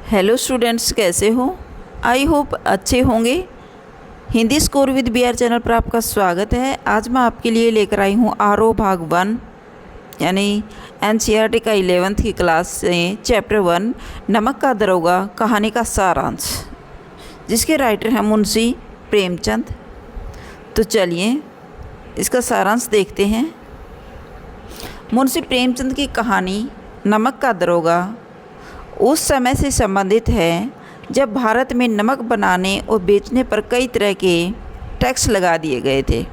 Hello students, कैसे हो? I hope अच्छे होंगे। Hindi score with BR channel पर आपका स्वागत है। आज मैं आपके लिए लेकर आई हूँ आरओ भाग 1 यानी NCERT का 11th की क्लास से चैप्टर 1 नमक का दरोगा कहानी का सारांश, जिसके राइटर हैं मुंशी प्रेमचंद। तो चलिए इसका सारांश देखते हैं। मुंशी प्रेमचंद की कहानी नमक का दरोगा उस समय से संबंधित है जब भारत में नमक बनाने और बेचने पर कई तरह के टैक्स लगा दिए गए थे।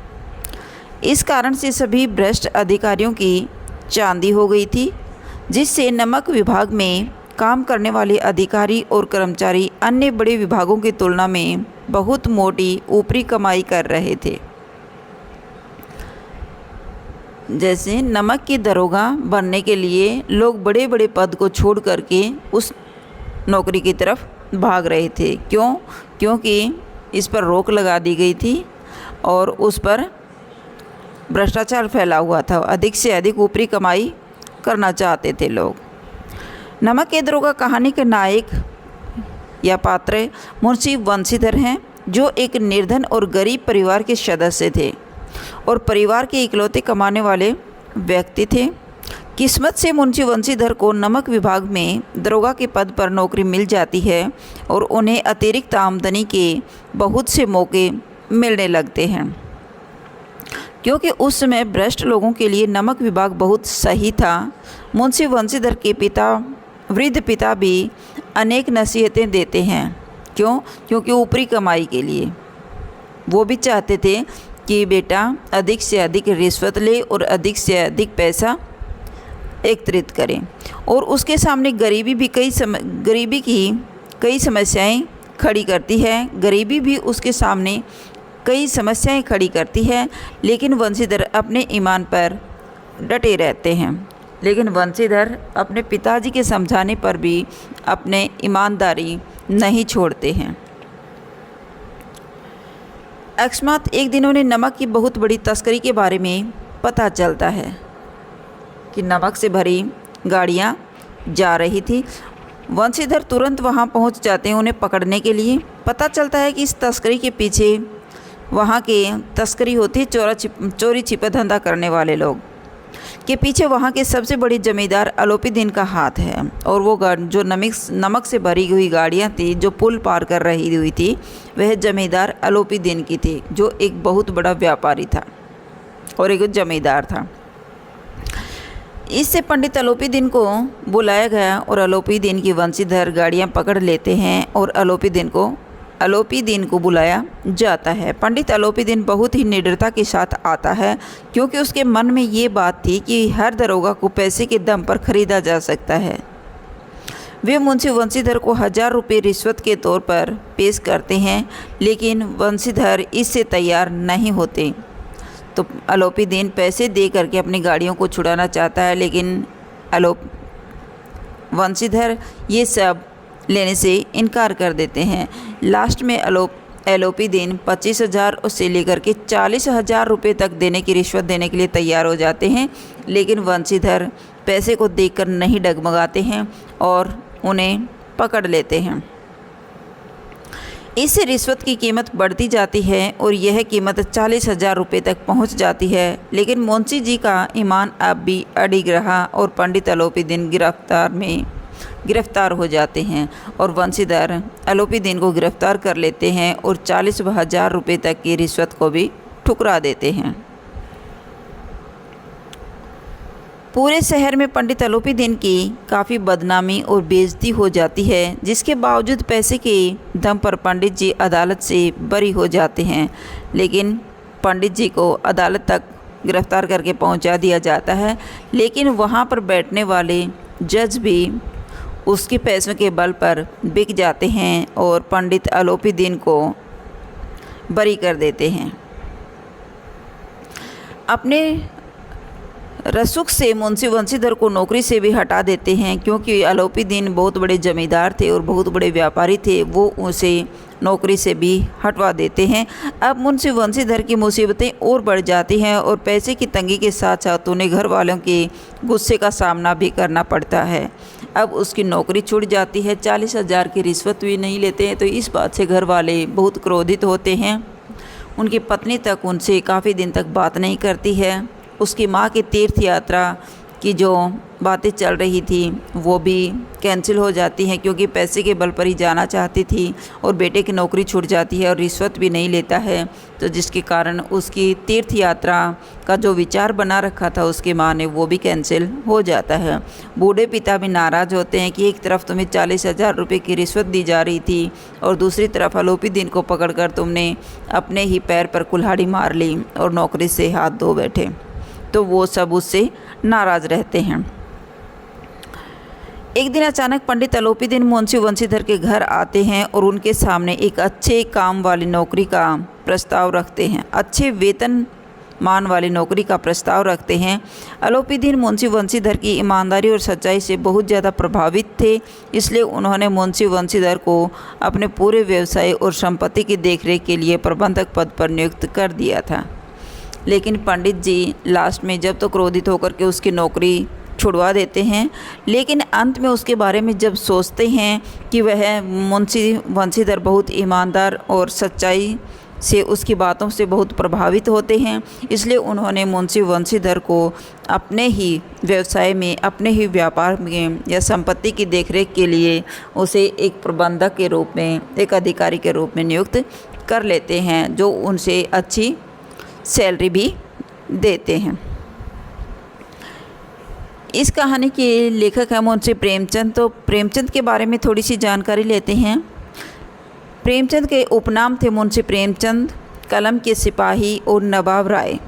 इस कारण से सभी भ्रष्ट अधिकारियों की चांदी हो गई थी, जिससे नमक विभाग में काम करने वाले अधिकारी और कर्मचारी अन्य बड़े विभागों की तुलना में बहुत मोटी ऊपरी कमाई कर रहे थे। जैसे नमक की दरोगा बनने के लिए लोग बड़े बड़े पद को छोड़ करके उस नौकरी की तरफ भाग रहे थे। क्योंकि इस पर रोक लगा दी गई थी और उस पर भ्रष्टाचार फैला हुआ था। अधिक से अधिक ऊपरी कमाई करना चाहते थे लोग। नमक की दरोगा कहानी के नायक या पात्र मुंशी वंशीधर हैं, जो एक निर्धन और गरीब परिवार के सदस्य थे और परिवार के इकलौते कमाने वाले व्यक्ति थे। किस्मत से मुंशी वंशीधर को नमक विभाग में दरोगा के पद पर नौकरी मिल जाती है और उन्हें अतिरिक्त आमदनी के बहुत से मौके मिलने लगते हैं। क्योंकि उस समय भ्रष्ट लोगों के लिए नमक विभाग बहुत सही था, मुंशी वंशीधर के वृद्ध पिता भी अनेक नसीहतें देते हैं। क्योंकि ऊपरी कमाई के लिए वो भी चाहते थे कि बेटा अधिक से अधिक रिश्वत ले और अधिक से अधिक पैसा एकत्रित करें। और उसके सामने गरीबी की कई समस्याएं खड़ी करती है। गरीबी भी उसके सामने कई समस्याएं खड़ी करती है, लेकिन वंशीधर अपने ईमान पर डटे रहते हैं। लेकिन वंशीधर अपने पिताजी के समझाने पर भी अपने ईमानदारी नहीं छोड़ते हैं। अकस्मात एक दिन उन्हें नमक की बहुत बड़ी तस्करी के बारे में पता चलता है कि नमक से भरी गाड़ियाँ जा रही थी। वंशीधर तुरंत वहां पहुंच जाते हैं उन्हें पकड़ने के लिए। पता चलता है कि इस तस्करी के पीछे वहां के तस्करी होती है चोरी छिपे धंधा करने वाले लोग के पीछे वहां के सबसे बड़ी जमींदार अलोपीदीन का हाथ है। और वो जो नमक से भरी हुई गाड़ियां थी जो पुल पार कर रही हुई थी, वह जमींदार अलोपीदीन की थी, जो एक बहुत बड़ा व्यापारी था और एक जमींदार था। इससे पंडित अलोपीदीन को बुलाया गया और अलोपीदीन की वंशीधर गाड़ियां पकड़ लेते हैं और अलोपीदीन को बुलाया जाता है। पंडित अलोपीदीन बहुत ही निडरता के साथ आता है, क्योंकि उसके मन में ये बात थी कि हर दरोगा को पैसे के दम पर खरीदा जा सकता है। वे मुंशी वंशीधर को 1000 रुपये रिश्वत के तौर पर पेश करते हैं, लेकिन वंशीधर इससे तैयार नहीं होते। तो अलोपीदीन पैसे दे करके अपनी गाड़ियों को छुड़ाना चाहता है, लेकिन वंशीधर ये सब लेने से इनकार कर देते हैं। लास्ट में अलोपीदीन 25,000 से लेकर के 40,000 रुपये तक देने की रिश्वत देने के लिए तैयार हो जाते हैं, लेकिन वंशीधर पैसे को देखकर नहीं डगमगाते हैं और उन्हें पकड़ लेते हैं। इससे रिश्वत की कीमत बढ़ती जाती है और यह कीमत 40,000 रुपये तक पहुंच जाती है। लेकिन मुंशी जी का ईमान अब भी अडिग रहा और पंडित अलोपीदीन गिरफ्तार हो जाते हैं और वंशीधर अलोपीदीन को गिरफ्तार कर लेते हैं और 40,000 रुपये तक की रिश्वत को भी ठुकरा देते हैं। पूरे शहर में पंडित अलोपीदीन की काफ़ी बदनामी और बेइज्जती हो जाती है, जिसके बावजूद पैसे के दम पर पंडित जी अदालत से बरी हो जाते हैं। लेकिन पंडित जी को अदालत तक गिरफ्तार करके पहुंचा दिया जाता है, लेकिन वहां पर बैठने वाले जज भी उसके पैसों के बल पर बिक जाते हैं और पंडित अलोपीदीन को बरी कर देते हैं। अपने रसूख से मुंशी वंशीधर को नौकरी से भी हटा देते हैं, क्योंकि अलोपीदीन बहुत बड़े जमींदार थे और बहुत बड़े व्यापारी थे। वो उसे नौकरी से भी हटवा देते हैं। अब मुंशी वंशीधर की मुसीबतें और बढ़ जाती हैं और पैसे की तंगी के साथ साथ उन्हें घर वालों के गुस्से का सामना भी करना पड़ता है। अब उसकी नौकरी छूट जाती है, 40,000 की रिश्वत भी नहीं लेते हैं। तो इस बात से घर वाले बहुत क्रोधित होते हैं। उनकी पत्नी तक उनसे काफ़ी दिन तक बात नहीं करती है। उसकी माँ की तीर्थ यात्रा की जो बातें चल रही थी वो भी कैंसिल हो जाती हैं, क्योंकि पैसे के बल पर ही जाना चाहती थी और बेटे की नौकरी छूट जाती है और रिश्वत भी नहीं लेता है। तो जिसके कारण उसकी तीर्थ यात्रा का जो विचार बना रखा था उसकी माँ ने, वो भी कैंसिल हो जाता है। बूढ़े पिता भी नाराज़ होते हैं कि एक तरफ तुम्हें 40,000 रुपये की रिश्वत दी जा रही थी और दूसरी तरफ आलोपी दिन को पकड़कर तुमने अपने ही पैर पर कुल्हाड़ी मार ली और नौकरी से हाथ धो बैठे। तो वो सब उससे नाराज़ रहते हैं। एक दिन अचानक पंडित आलोपी दिन मुंशी वंशीधर के घर आते हैं और उनके सामने एक अच्छे काम वाली नौकरी का प्रस्ताव रखते हैं, अच्छे वेतन मान वाली नौकरी का प्रस्ताव रखते हैं। आलोपी दिन मुंशी वंशीधर की ईमानदारी और सच्चाई से बहुत ज़्यादा प्रभावित थे, इसलिए उन्होंने मुंशी वंशीधर को अपने पूरे व्यवसाय और संपत्ति की देखरेख के लिए प्रबंधक पद पर नियुक्त कर दिया था। लेकिन पंडित जी लास्ट में जब तो क्रोधित होकर के उसकी नौकरी छुड़वा देते हैं, लेकिन अंत में उसके बारे में जब सोचते हैं कि वह मुंशी वंशीधर बहुत ईमानदार और सच्चाई से उसकी बातों से बहुत प्रभावित होते हैं, इसलिए उन्होंने मुंशी वंशीधर को अपने ही व्यवसाय में, अपने ही व्यापार में या संपत्ति की देखरेख के लिए उसे एक प्रबंधक के रूप में, एक अधिकारी के रूप में नियुक्त कर लेते हैं, जो उनसे अच्छी सैलरी भी देते हैं। इस कहानी के लेखक हैं मुंशी प्रेमचंद। तो प्रेमचंद के बारे में थोड़ी सी जानकारी लेते हैं। प्रेमचंद के उपनाम थे मुंशी प्रेमचंद, कलम के सिपाही और नवाब राय।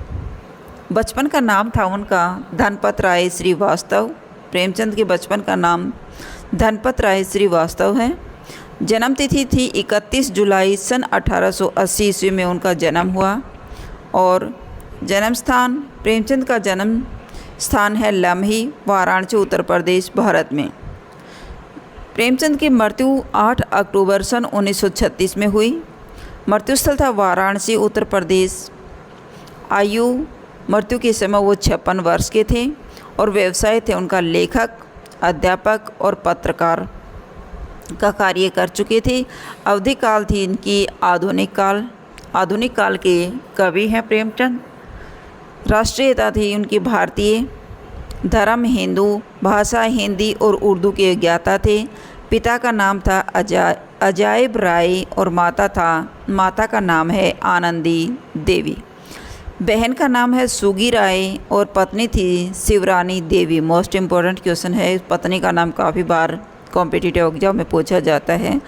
बचपन का नाम था उनका धनपत राय श्रीवास्तव। प्रेमचंद के बचपन का नाम धनपत राय श्रीवास्तव है। जन्म तिथि थी 31 जुलाई सन 1880 ईस्वी में उनका जन्म हुआ। और जन्म स्थान, प्रेमचंद का जन्म स्थान है लम्ही, वाराणसी, उत्तर प्रदेश, भारत में। प्रेमचंद की मृत्यु 8 अक्टूबर सन 1936 में हुई। मृत्युस्थल था वाराणसी, उत्तर प्रदेश। आयु मृत्यु के समय वो 56 वर्ष के थे और व्यवसाय थे उनका लेखक, अध्यापक और पत्रकार का कार्य कर चुके थे। अवधि काल थी इनकी आधुनिक काल के कवि हैं प्रेमचंद। राष्ट्रीयता थी उनकी भारतीय, धर्म हिंदू, भाषा हिंदी और उर्दू के ज्ञाता थे। पिता का नाम था अजायब राय और माता का नाम है आनंदी देवी। बहन का नाम है सुगी राय और पत्नी थी शिवरानी देवी। मोस्ट इम्पोर्टेंट क्वेश्चन है, पत्नी का नाम काफ़ी बार कॉम्पिटिटिव एग्जाम में पूछा जाता है।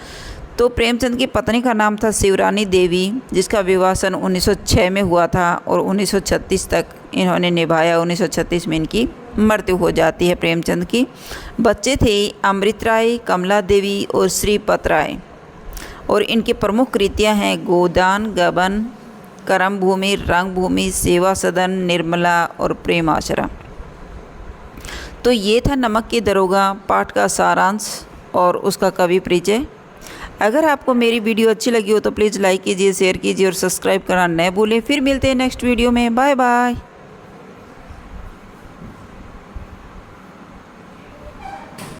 तो प्रेमचंद की पत्नी का नाम था शिवरानी देवी, जिसका विवाह सन 1906 में हुआ था और 1936 तक इन्होंने निभाया। 1936 में इनकी मृत्यु हो जाती है प्रेमचंद की। बच्चे थे अमृत राय, कमला देवी और श्रीपत राय। और इनकी प्रमुख कृतियाँ हैं गोदान, गबन, कर्म भूमि, रंग भूमि, सेवा सदन, निर्मला और प्रेम आश्रम। तो ये था नमक की दरोगा पाठ का सारांश और उसका कवि परिचय। अगर आपको मेरी वीडियो अच्छी लगी हो तो प्लीज़ लाइक कीजिए, शेयर कीजिए और सब्सक्राइब करना न भूलें। फिर मिलते हैं नेक्स्ट वीडियो में। Bye bye.